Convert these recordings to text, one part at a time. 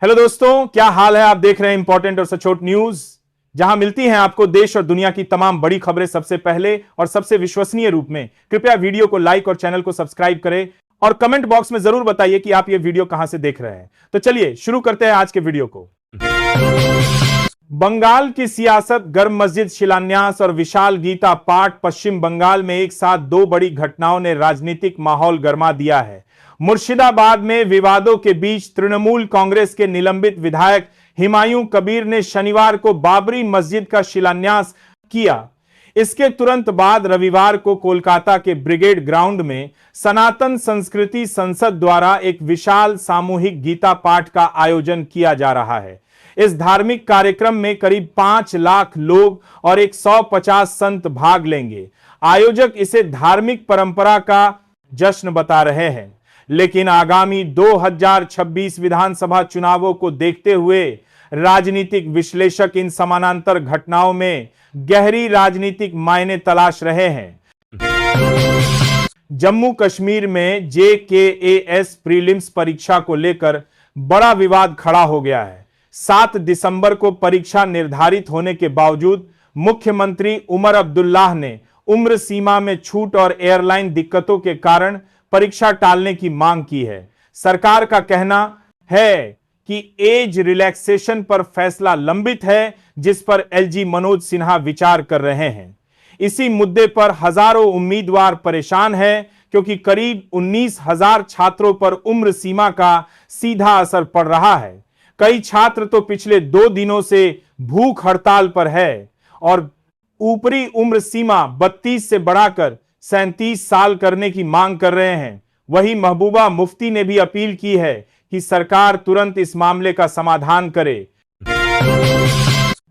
Hello दोस्तों, क्या हाल है। आप देख रहे हैं इंपॉर्टेंट और सचोट न्यूज, जहां मिलती हैं आपको देश और दुनिया की तमाम बड़ी खबरें सबसे पहले और सबसे विश्वसनीय रूप में। कृपया वीडियो को लाइक और चैनल को सब्सक्राइब करें और कमेंट बॉक्स में जरूर बताइए कि आप ये वीडियो कहां से देख रहे हैं। तो चलिए शुरू करते हैं आज के वीडियो को। बंगाल की सियासत, गर्म मस्जिद शिलान्यास और विशाल गीता पाठ। पश्चिम बंगाल में एक साथ दो बड़ी घटनाओं ने राजनीतिक माहौल गर्मा दिया है। मुर्शिदाबाद में विवादों के बीच तृणमूल कांग्रेस के निलंबित विधायक हुमायूं कबीर ने शनिवार को बाबरी मस्जिद का शिलान्यास किया। इसके तुरंत बाद रविवार को कोलकाता के ब्रिगेड ग्राउंड में सनातन संस्कृति संसद द्वारा एक विशाल सामूहिक गीता पाठ का आयोजन किया जा रहा है। इस धार्मिक कार्यक्रम में करीब 5 लाख लोग और 150 संत भाग लेंगे। आयोजक इसे धार्मिक परंपरा का जश्न बता रहे हैं, लेकिन आगामी 2026 विधानसभा चुनावों को देखते हुए राजनीतिक विश्लेषक इन समानांतर घटनाओं में गहरी राजनीतिक मायने तलाश रहे हैं। जम्मू कश्मीर में JKAS प्रीलिम्स परीक्षा को लेकर बड़ा विवाद खड़ा हो गया है। 7 दिसंबर को परीक्षा निर्धारित होने के बावजूद मुख्यमंत्री उमर अब्दुल्लाह ने उम्र सीमा में छूट और एयरलाइन दिक्कतों के कारण परीक्षा टालने की मांग की है। सरकार का कहना है कि एज रिलैक्सेशन पर फैसला लंबित है, जिस पर LG मनोज सिन्हा विचार कर रहे हैं। इसी मुद्दे पर हजारों उम्मीदवार परेशान हैं, क्योंकि करीब 19,000 छात्रों पर उम्र सीमा का सीधा असर पड़ रहा है। कई छात्र तो पिछले 2 दिनों से भूख हड़ताल पर है और ऊपरी उम्र सीमा 32 से बढ़ाकर 37 साल करने की मांग कर रहे हैं। वहीं महबूबा मुफ्ती ने भी अपील की है कि सरकार तुरंत इस मामले का समाधान करे।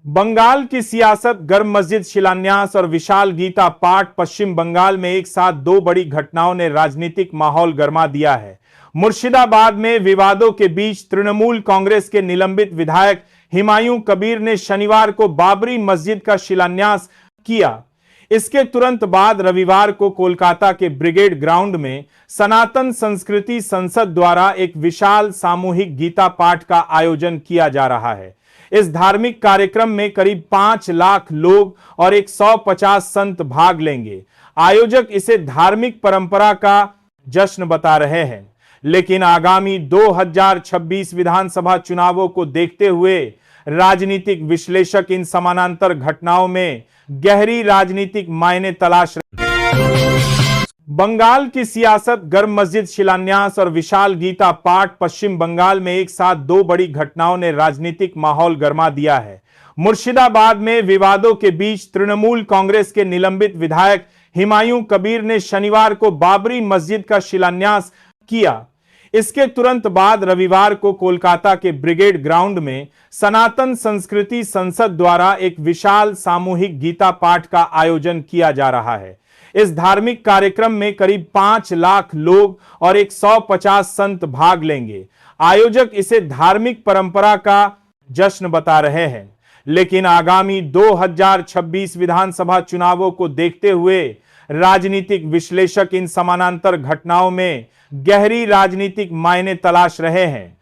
बंगाल की सियासत, गर्म मस्जिद शिलान्यास और विशाल गीता पाठ। पश्चिम बंगाल में एक साथ दो बड़ी घटनाओं ने राजनीतिक माहौल गर्मा दिया है। मुर्शिदाबाद में विवादों के बीच तृणमूल कांग्रेस के निलंबित विधायक हुमायूं कबीर ने शनिवार को बाबरी मस्जिद का शिलान्यास किया। इसके तुरंत बाद रविवार को कोलकाता के ब्रिगेड ग्राउंड में सनातन संस्कृति संसद द्वारा एक विशाल सामूहिक गीता पाठ का आयोजन किया जा रहा है। इस धार्मिक कार्यक्रम में करीब 5 लाख लोग और 150 संत भाग लेंगे। आयोजक इसे धार्मिक परंपरा का जश्न बता रहे हैं, लेकिन आगामी 2026 विधानसभा चुनावों को देखते हुए राजनीतिक विश्लेषक इन समानांतर घटनाओं में गहरी राजनीतिक मायने तलाश रहे। बंगाल की सियासत, गर्म मस्जिद शिलान्यास और विशाल गीता पाठ। पश्चिम बंगाल में एक साथ दो बड़ी घटनाओं ने राजनीतिक माहौल गर्मा दिया है। मुर्शिदाबाद में विवादों के बीच तृणमूल कांग्रेस के निलंबित विधायक हुमायूं कबीर ने शनिवार को बाबरी मस्जिद का शिलान्यास किया। इसके तुरंत बाद रविवार को कोलकाता के ब्रिगेड ग्राउंड में सनातन संस्कृति संसद द्वारा एक विशाल सामूहिक गीता पाठ का आयोजन किया जा रहा है। इस धार्मिक कार्यक्रम में करीब 5 लाख लोग और 150 संत भाग लेंगे। आयोजक इसे धार्मिक परंपरा का जश्न बता रहे हैं, लेकिन आगामी 2026 विधानसभा चुनावों को देखते हुए राजनीतिक विश्लेषक इन समानांतर घटनाओं में गहरी राजनीतिक मायने तलाश रहे हैं।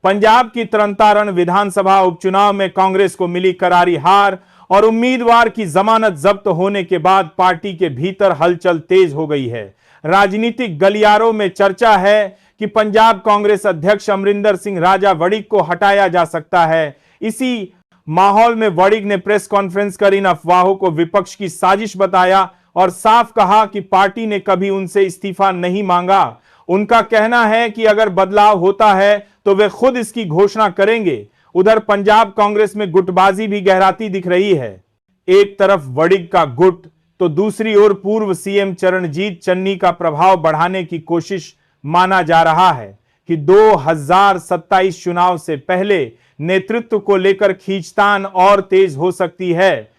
पंजाब की तरनतारण विधानसभा उपचुनाव में कांग्रेस को मिली करारी हार और उम्मीदवार की जमानत जब्त होने के बाद पार्टी के भीतर हलचल तेज हो गई है। राजनीतिक गलियारों में चर्चा है कि पंजाब कांग्रेस अध्यक्ष अमरिंदर सिंह राजा वड़िग को हटाया जा सकता है। इसी माहौल में वड़िग ने प्रेस कॉन्फ्रेंस कर इन अफवाहों को विपक्ष की साजिश बताया और साफ कहा कि पार्टी ने कभी उनसे इस्तीफा नहीं मांगा। उनका कहना है कि अगर बदलाव होता है तो वे खुद इसकी घोषणा करेंगे। उधर पंजाब कांग्रेस में गुटबाजी भी गहराती दिख रही है। एक तरफ वड़िग का गुट तो दूसरी ओर पूर्व CM चरणजीत चन्नी का प्रभाव बढ़ाने की कोशिश माना जा रहा है कि 2027 चुनाव से पहले नेतृत्व को लेकर खींचतान और तेज हो सकती है।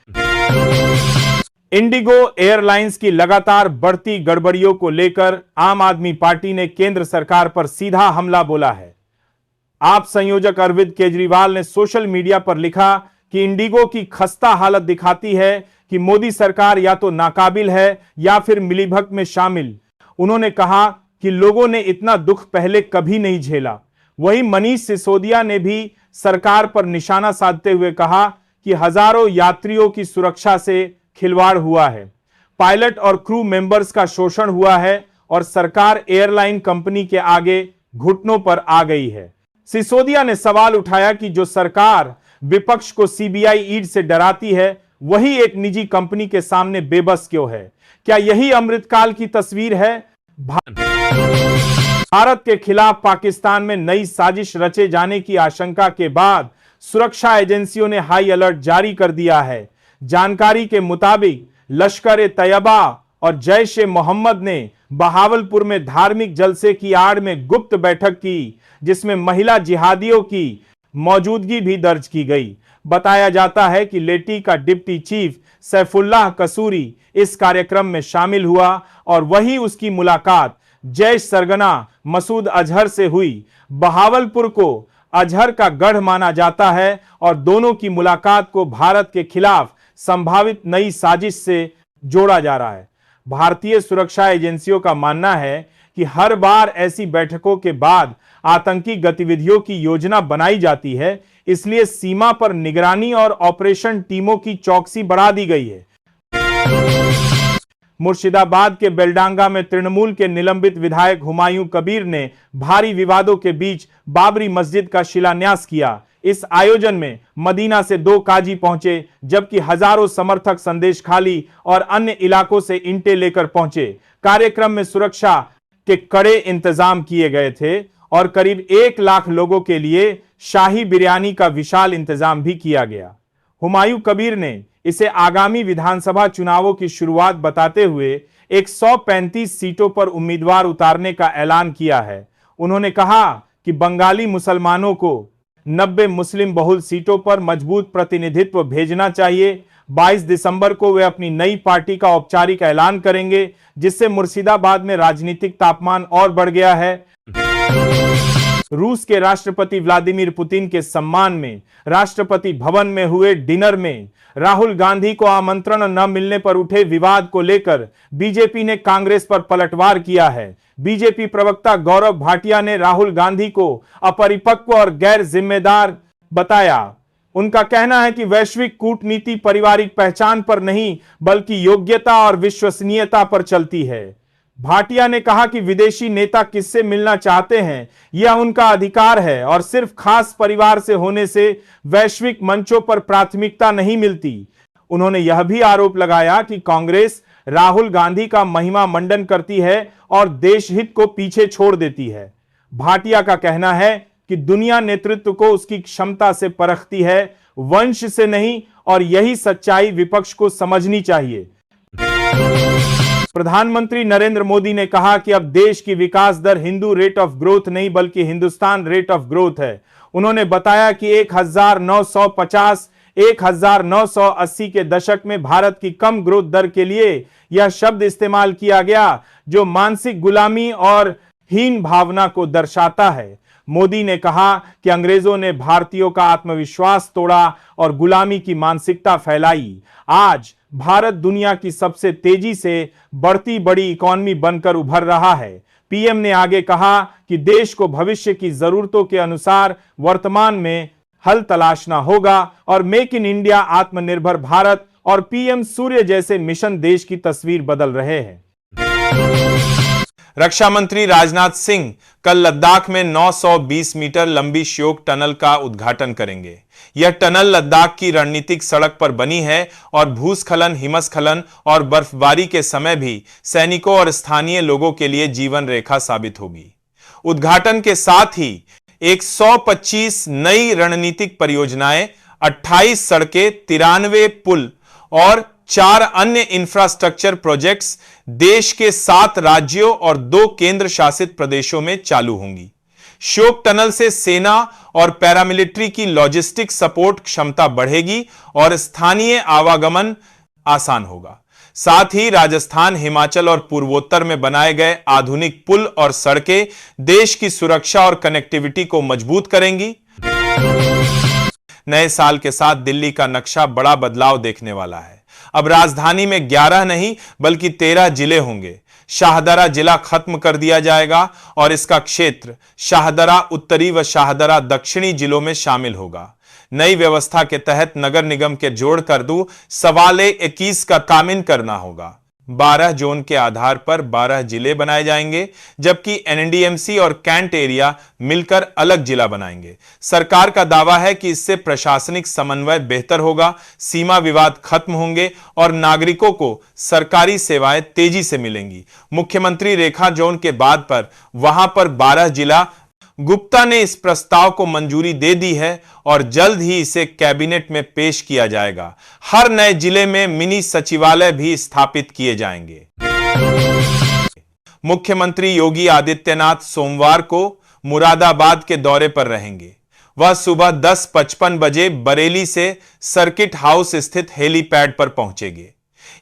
इंडिगो एयरलाइंस की लगातार बढ़ती गड़बड़ियों को लेकर आम आदमी पार्टी ने केंद्र सरकार पर सीधा हमला बोला है। आप संयोजक अरविंद केजरीवाल ने सोशल मीडिया पर लिखा कि इंडिगो की खस्ता हालत दिखाती है कि मोदी सरकार या तो नाकाबिल है या फिर मिलीभगत में शामिल। उन्होंने कहा कि लोगों ने इतना दुख पहले कभी नहीं झेला। वहीं मनीष सिसोदिया ने भी सरकार पर निशाना साधते हुए कहा कि हजारों यात्रियों की सुरक्षा से खिलवाड़ हुआ है, पायलट और क्रू मेंबर्स का शोषण हुआ है और सरकार एयरलाइन कंपनी के आगे घुटनों पर आ गई है। सिसोदिया ने सवाल उठाया कि जो सरकार विपक्ष को सीबीआई ईडी से डराती है, वही एक निजी कंपनी के सामने बेबस क्यों है? क्या यही अमृतकाल की तस्वीर है? भारत के खिलाफ पाकिस्तान में नई साजिश रचे जाने की आशंका के बाद सुरक्षा एजेंसियों ने हाई अलर्ट जारी कर दिया है। जानकारी के मुताबिक लश्कर-ए-तैयबा और जैश-ए-मोहम्मद ने बहावलपुर में धार्मिक जलसे की आड़ में गुप्त बैठक की, जिसमें महिला जिहादियों की मौजूदगी भी दर्ज की गई। बताया जाता है कि लेटी का डिप्टी चीफ सैफुल्लाह कसूरी इस कार्यक्रम में शामिल हुआ और वही उसकी मुलाकात जैश सरगना मसूद अजहर से हुई। बहावलपुर को अजहर का गढ़ माना जाता है और दोनों की मुलाकात को भारत के खिलाफ संभावित नई साजिश से जोड़ा जा रहा है। भारतीय सुरक्षा एजेंसियों का मानना है कि हर बार ऐसी बैठकों के बाद आतंकी गतिविधियों की योजना बनाई जाती है, इसलिए सीमा पर निगरानी और ऑपरेशन टीमों की चौकसी बढ़ा दी गई है। मुर्शिदाबाद के बेलडांगा में तृणमूल के निलंबित विधायक हुमायूं कबीर ने भारी विवादों के बीच बाबरी मस्जिद का शिलान्यास किया। इस आयोजन में मदीना से 2 काजी पहुंचे, जबकि हजारों समर्थक संदेश खाली और अन्य इलाकों से ईंटें लेकर पहुंचे। कार्यक्रम में सुरक्षा के कड़े इंतजाम किए गए थे और करीब 1 लाख लोगों के लिए शाही बिरयानी का विशाल इंतजाम भी किया गया। हुमायूं कबीर ने इसे आगामी विधानसभा चुनावों की शुरुआत बताते हुए 135 सीटों पर उम्मीदवार उतारने का ऐलान किया है। उन्होंने कहा कि बंगाली मुसलमानों को 90 मुस्लिम बहुल सीटों पर मजबूत प्रतिनिधित्व भेजना चाहिए। 22 दिसंबर को वे अपनी नई पार्टी का औपचारिक ऐलान करेंगे, जिससे मुर्शिदाबाद में राजनीतिक तापमान और बढ़ गया है। रूस के राष्ट्रपति व्लादिमीर पुतिन के सम्मान में राष्ट्रपति भवन में हुए डिनर में राहुल गांधी को आमंत्रण न मिलने पर उठे विवाद को लेकर बीजेपी ने कांग्रेस पर पलटवार किया है। बीजेपी प्रवक्ता गौरव भाटिया ने राहुल गांधी को अपरिपक्व और गैर जिम्मेदार बताया। उनका कहना है कि वैश्विक कूटनीति पारिवारिक पहचान पर नहीं, बल्कि योग्यता और विश्वसनीयता पर चलती है। भाटिया ने कहा कि विदेशी नेता किससे मिलना चाहते हैं यह उनका अधिकार है और सिर्फ खास परिवार से होने से वैश्विक मंचों पर प्राथमिकता नहीं मिलती। उन्होंने यह भी आरोप लगाया कि कांग्रेस राहुल गांधी का महिमा मंडन करती है और देशहित को पीछे छोड़ देती है। भाटिया का कहना है कि दुनिया नेतृत्व को उसकी क्षमता से परखती है, वंश से नहीं, और यही सच्चाई विपक्ष को समझनी चाहिए। प्रधानमंत्री नरेंद्र मोदी ने कहा कि अब देश की विकास दर हिंदू रेट ऑफ ग्रोथ नहीं, बल्कि हिंदुस्तान रेट ऑफ ग्रोथ है। उन्होंने बताया कि 1950 1980 के दशक में भारत की कम ग्रोथ दर के लिए यह शब्द इस्तेमाल किया गया, जो मानसिक गुलामी और हीन भावना को दर्शाता है। मोदी ने कहा कि अंग्रेजों ने भारतीयों का आत्मविश्वास तोड़ा और गुलामी की मानसिकता फैलाई। आज भारत दुनिया की सबसे तेजी से बढ़ती बड़ी इकॉनमी बनकर उभर रहा है। पीएम ने आगे कहा कि देश को भविष्य की जरूरतों के अनुसार वर्तमान में हल तलाशना होगा और मेक इन इंडिया, आत्मनिर्भर भारत और पीएम सूर्य जैसे मिशन देश की तस्वीर बदल रहे हैं। रक्षा मंत्री राजनाथ सिंह कल लद्दाख में 920 मीटर लंबी श्योक टनल का उद्घाटन करेंगे। यह टनल लद्दाख की रणनीतिक सड़क पर बनी है और भूस्खलन, हिमस्खलन और बर्फबारी के समय भी सैनिकों और स्थानीय लोगों के लिए जीवन रेखा साबित होगी। उद्घाटन के साथ ही 125 नई रणनीतिक परियोजनाएं, 28 सड़कें, 93 पुल और 4 अन्य इंफ्रास्ट्रक्चर प्रोजेक्ट्स देश के 7 राज्यों और 2 केंद्र शासित प्रदेशों में चालू होंगी। श्योक टनल से सेना और पैरामिलिट्री की लॉजिस्टिक सपोर्ट क्षमता बढ़ेगी और स्थानीय आवागमन आसान होगा। साथ ही राजस्थान, हिमाचल और पूर्वोत्तर में बनाए गए आधुनिक पुल और सड़कें देश की सुरक्षा और कनेक्टिविटी को मजबूत करेंगी। नए साल के साथ दिल्ली का नक्शा बड़ा बदलाव देखने वाला है। अब राजधानी में 11 नहीं बल्कि 13 जिले होंगे। शाहदरा जिला खत्म कर दिया जाएगा और इसका क्षेत्र शाहदरा उत्तरी व शाहदरा दक्षिणी जिलों में शामिल होगा। नई व्यवस्था के तहत नगर निगम के जोड़ कर दू 21 का कामिन करना होगा। 12 जोन के आधार पर 12 जिले बनाए जाएंगे, जबकि एनडीएमसी और कैंट एरिया मिलकर अलग जिला बनाएंगे। सरकार का दावा है कि इससे प्रशासनिक समन्वय बेहतर होगा, सीमा विवाद खत्म होंगे और नागरिकों को सरकारी सेवाएं तेजी से मिलेंगी। मुख्यमंत्री रेखा जोन के बाद पर वहां पर 12 जिला गुप्ता ने इस प्रस्ताव को मंजूरी दे दी है और जल्द ही इसे कैबिनेट में पेश किया जाएगा। हर नए जिले में मिनी सचिवालय भी स्थापित किए जाएंगे। मुख्यमंत्री योगी आदित्यनाथ सोमवार को मुरादाबाद के दौरे पर रहेंगे। वह सुबह 10:55 बजे बरेली से सर्किट हाउस स्थित हेलीपैड पर पहुंचेंगे।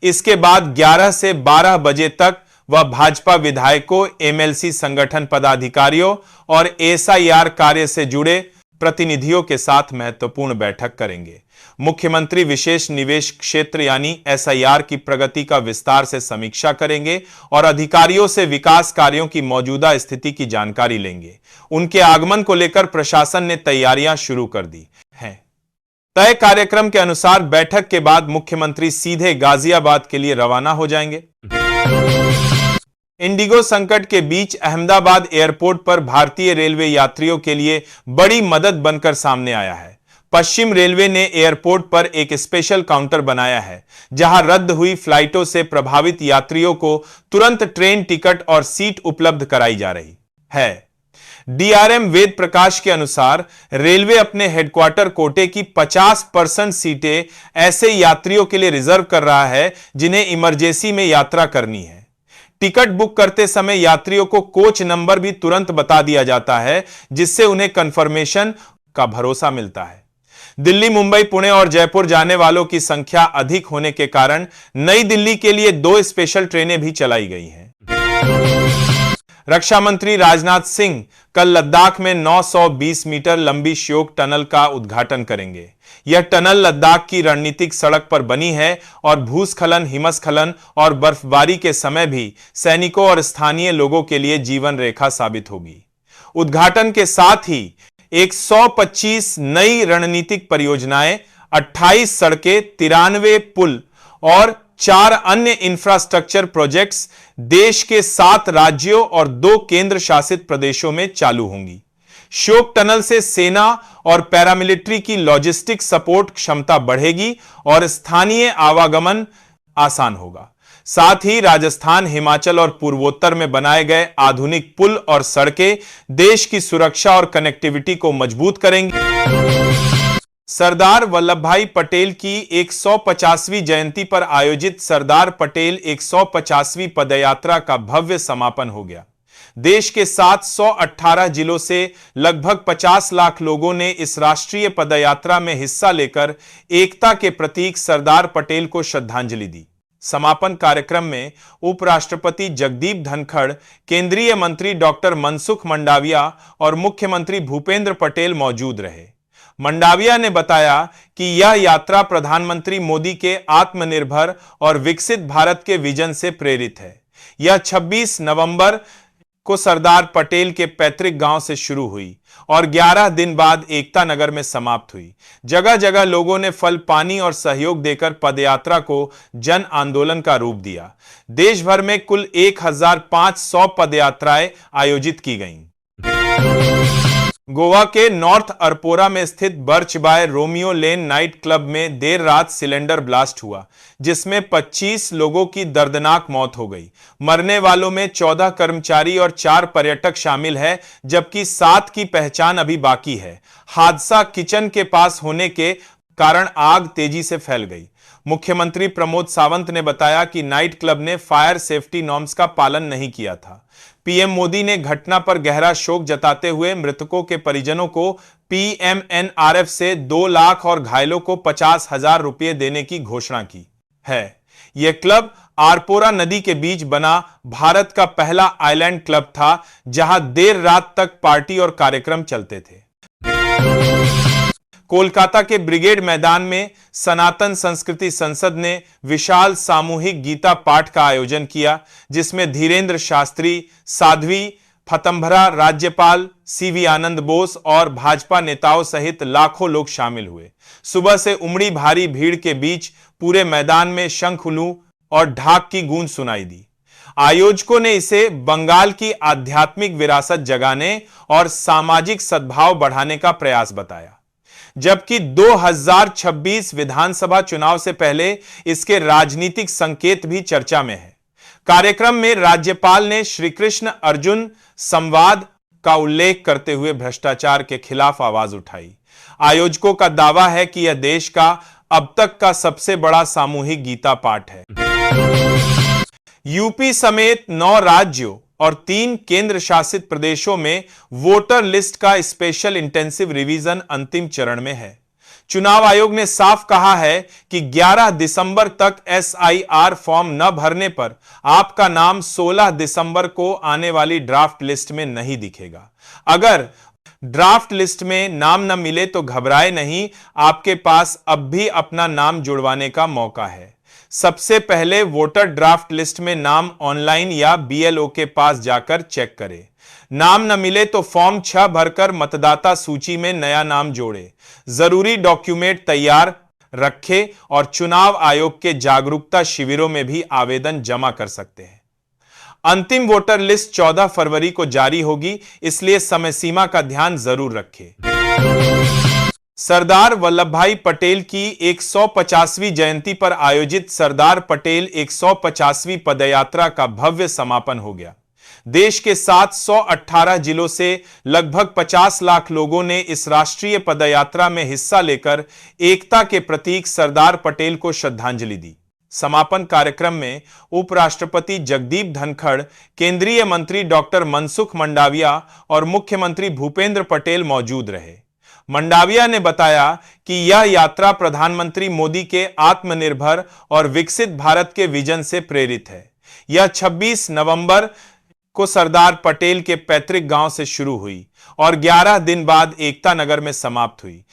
इसके बाद 11 से 12 बजे तक वह भाजपा विधायकों, एमएलसी संगठन पदाधिकारियों और एसआईआर कार्य से जुड़े प्रतिनिधियों के साथ महत्वपूर्ण बैठक करेंगे। मुख्यमंत्री विशेष निवेश क्षेत्र यानी एसआईआर की प्रगति का विस्तार से समीक्षा करेंगे और अधिकारियों से विकास कार्यों की मौजूदा स्थिति की जानकारी लेंगे। उनके आगमन को लेकर प्रशासन ने तैयारियां शुरू कर दी हैं। तय कार्यक्रम के अनुसार बैठक के बाद मुख्यमंत्री सीधे गाजियाबाद के लिए रवाना हो जाएंगे। इंडिगो संकट के बीच अहमदाबाद एयरपोर्ट पर भारतीय रेलवे यात्रियों के लिए बड़ी मदद बनकर सामने आया है। पश्चिम रेलवे ने एयरपोर्ट पर एक स्पेशल काउंटर बनाया है, जहां रद्द हुई फ्लाइटों से प्रभावित यात्रियों को तुरंत ट्रेन टिकट और सीट उपलब्ध कराई जा रही है। डीआरएम वेद प्रकाश के अनुसार रेलवे अपने हेडक्वार्टर कोटे की 50% सीटें ऐसे यात्रियों के लिए रिजर्व कर रहा है जिन्हें इमरजेंसी में यात्रा करनी है। टिकट बुक करते समय यात्रियों को कोच नंबर भी तुरंत बता दिया जाता है, जिससे उन्हें कंफर्मेशन का भरोसा मिलता है। दिल्ली, मुंबई, पुणे और जयपुर जाने वालों की संख्या अधिक होने के कारण नई दिल्ली के लिए 2 स्पेशल ट्रेनें भी चलाई गई हैं। रक्षा मंत्री राजनाथ सिंह कल लद्दाख में 920 मीटर लंबी श्योक टनल का उद्घाटन करेंगे। यह टनल लद्दाख की रणनीतिक सड़क पर बनी है और भूस्खलन, हिमस्खलन और बर्फबारी के समय भी सैनिकों और स्थानीय लोगों के लिए जीवन रेखा साबित होगी। उद्घाटन के साथ ही 125 नई रणनीतिक परियोजनाएं, 28 सड़कें, 93 पुल और 4 अन्य इंफ्रास्ट्रक्चर प्रोजेक्ट्स देश के 7 राज्यों और 2 केंद्र शासित प्रदेशों में चालू होंगी। श्योक टनल से सेना और पैरामिलिट्री की लॉजिस्टिक सपोर्ट क्षमता बढ़ेगी और स्थानीय आवागमन आसान होगा। साथ ही राजस्थान, हिमाचल और पूर्वोत्तर में बनाए गए आधुनिक पुल और सड़कें देश की सुरक्षा और कनेक्टिविटी को मजबूत करेंगे। सरदार वल्लभ भाई पटेल की 150वीं जयंती पर आयोजित सरदार पटेल 150वीं पदयात्रा का भव्य समापन हो गया। देश के 718 जिलों से लगभग 50 लाख लोगों ने इस राष्ट्रीय पदयात्रा में हिस्सा लेकर एकता के प्रतीक सरदार पटेल को श्रद्धांजलि दी। समापन कार्यक्रम में उपराष्ट्रपति जगदीप धनखड़, केंद्रीय मंत्री डॉक्टर मनसुख मंडाविया और मुख्यमंत्री भूपेंद्र पटेल मौजूद रहे। मंडाविया ने बताया कि यह यात्रा प्रधानमंत्री मोदी के आत्मनिर्भर और विकसित भारत के विजन से प्रेरित है। यह 26 नवंबर को सरदार पटेल के पैतृक गांव से शुरू हुई और 11 दिन बाद एकता नगर में समाप्त हुई। जगह जगह लोगों ने फल, पानी और सहयोग देकर पदयात्रा को जन आंदोलन का रूप दिया। देश भर में कुल 1500 पदयात्राएं आयोजित की गईं। गोवा के नॉर्थ अरपोरा में स्थित Birch by Romeo Lane night club में देर रात सिलेंडर ब्लास्ट हुआ, जिसमें 25 लोगों की दर्दनाक मौत हो गई। मरने वालों में 14 कर्मचारी और 4 पर्यटक शामिल है, जबकि 7 की पहचान अभी बाकी है। हादसा किचन के पास होने के कारण आग तेजी से फैल गई। मुख्यमंत्री प्रमोद सावंत ने बताया कि नाइट क्लब ने फायर सेफ्टी नॉर्म्स का पालन नहीं किया था। पीएम मोदी ने घटना पर गहरा शोक जताते हुए मृतकों के परिजनों को पीएमएनआरएफ से 2 लाख और घायलों को 50,000 रुपये देने की घोषणा की है। यह क्लब आरपोरा नदी के बीच बना भारत का पहला आइलैंड क्लब था, जहां देर रात तक पार्टी और कार्यक्रम चलते थे। कोलकाता के ब्रिगेड मैदान में सनातन संस्कृति संसद ने विशाल सामूहिक गीता पाठ का आयोजन किया, जिसमें धीरेन्द्र शास्त्री, साध्वी फतंभरा, राज्यपाल सीवी आनंद बोस और भाजपा नेताओं सहित लाखों लोग शामिल हुए। सुबह से उमड़ी भारी भीड़ के बीच पूरे मैदान में शंखुलू और ढाक की गूंज सुनाई दी। आयोजकों ने इसे बंगाल की आध्यात्मिक विरासत जगाने और सामाजिक सद्भाव बढ़ाने का प्रयास बताया, जबकि 2026 विधानसभा चुनाव से पहले इसके राजनीतिक संकेत भी चर्चा में है। कार्यक्रम में राज्यपाल ने श्री कृष्ण अर्जुन संवाद का उल्लेख करते हुए भ्रष्टाचार के खिलाफ आवाज उठाई। आयोजकों का दावा है कि यह देश का अब तक का सबसे बड़ा सामूहिक गीता पाठ है। यूपी समेत 9 राज्यों और 3 केंद्र शासित प्रदेशों में वोटर लिस्ट का स्पेशल इंटेंसिव रिवीजन अंतिम चरण में है। चुनाव आयोग ने साफ कहा है कि 11 दिसंबर तक SIR फॉर्म न भरने पर आपका नाम 16 दिसंबर को आने वाली ड्राफ्ट लिस्ट में नहीं दिखेगा। अगर ड्राफ्ट लिस्ट में नाम न मिले तो घबराए नहीं, आपके पास अब भी अपना नाम जुड़वाने का मौका है। सबसे पहले वोटर ड्राफ्ट लिस्ट में नाम ऑनलाइन या BLO के पास जाकर चेक करें। नाम न मिले तो फॉर्म 6 भरकर मतदाता सूची में नया नाम जोड़े। जरूरी डॉक्यूमेंट तैयार रखें और चुनाव आयोग के जागरूकता शिविरों में भी आवेदन जमा कर सकते हैं। अंतिम वोटर लिस्ट 14 फरवरी को जारी होगी, इसलिए समय सीमा का ध्यान जरूर रखें। सरदार वल्लभ भाई पटेल की 150वीं जयंती पर आयोजित सरदार पटेल 150वीं पदयात्रा का भव्य समापन हो गया। देश के 718 जिलों से लगभग 50 लाख लोगों ने इस राष्ट्रीय पदयात्रा में हिस्सा लेकर एकता के प्रतीक सरदार पटेल को श्रद्धांजलि दी। समापन कार्यक्रम में उपराष्ट्रपति जगदीप धनखड़, केंद्रीय मंत्री डॉक्टर मनसुख मंडाविया और मुख्यमंत्री भूपेंद्र पटेल मौजूद रहे। मंडाविया ने बताया कि यह यात्रा प्रधानमंत्री मोदी के आत्मनिर्भर और विकसित भारत के विजन से प्रेरित है। यह 26 नवंबर को सरदार पटेल के पैतृक गांव से शुरू हुई और 11 दिन बाद एकता नगर में समाप्त हुई।